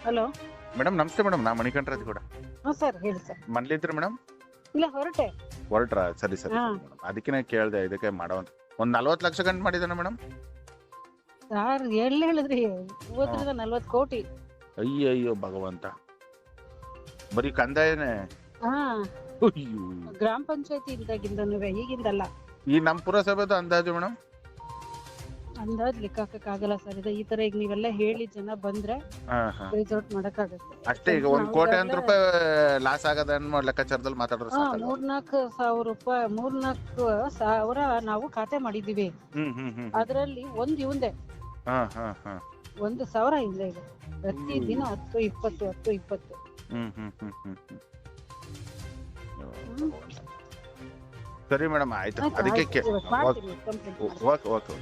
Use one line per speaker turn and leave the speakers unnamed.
Hello.
Madam ನಮಸ್ತೆ madam, ನಾ ಮಣಿಕಂಠರಾಜ್ ಕೂಡ.
ಹಾಂ ಸರ್, ಹೇಳಿ ಸರ್.
ಮನ್ಲಿದ್ರಿ ಮೇಡಮ್?
ಇಲ್ಲ, ಹೊರಟೆ.
ಹೊರಟ್ರ? ಸರಿ ಸರಿ
ಹಾ.
ಮೇಡಮ್, ಅದಕ್ಕೆ ಕೇಳಿದೆ. ಇದಕ್ಕೆ ಮಾಡೋಣ. ಒಂದ್ 40 ಲಕ್ಷ ಗಂಟು ಮಾಡಿದಾನೆ ಮೇಡಮ್.
ಯಾರು ಎಲ್ಲಿ ಹೇಳಿದ್ರಿ? 30-40 ಕೋಟಿ.
ಅಯ್ಯಯ್ಯೋ ಭಗವಂತ, ಬರೀ ಕಂದಾಯನೇ.
ಹಾ,
ಅಯ್ಯೋ.
ಗ್ರಾಮ ಪಂಚಾಯತಿ ಇದ್ದಾಗಿಂದನೂ, ಈಗಿಂದಲ್ಲ.
ಈ ನಮ್ ಪುರಸಭೆದು ಅಂದಾಜು ಮೇಡಮ್?
ಅಂದಾಜ್ ಲೆಕ್ಕ ಹಾಕಕ್ಕಾಗಲ್ಲ ಸರ್. ಇದು ಈ ತರ ಈಗ ನೀವೆಲ್ಲ ಹೇಳಿ ಜನ ಬಂದ್ರೆ ರಿಸೋರ್ಟ್ ಮಾಡಕ್ಕಾಗತ್ತೆ
ಅಷ್ಟೇ. ಈಗ 1 ಕೋಟ್ಯಾಂತರ ರೂಪಾಯಿ ಲಾಸ್ ಆಗದ ಅನ್ನೋ ಲೆಕ್ಕಾಚಾರದಲ್ಲಿ ಮಾತಾಡ್ರೆ ಸಾಕಲ್ಲ?
3-4 ಸಾವಿರ ರೂಪಾಯಿ, 3-4 ಸಾವಿರ ನಾವು ಖಾತೆ ಮಾಡಿದೀವಿ. ಅದರಲ್ಲಿ ಒಂದು ಇವಂದೆ 1,000 ಇಲ್ಲ. ಈಗ ಪ್ರತಿ ದಿನ 10-20.
ಸರಿ ಮೇಡಮ್, ಆಯ್ತು. ಅದಕ್ಕೆ
ಮಾಡ್ತೀನಿ ಕಂಪ್ಲೇಂಟ್.
Okay okay.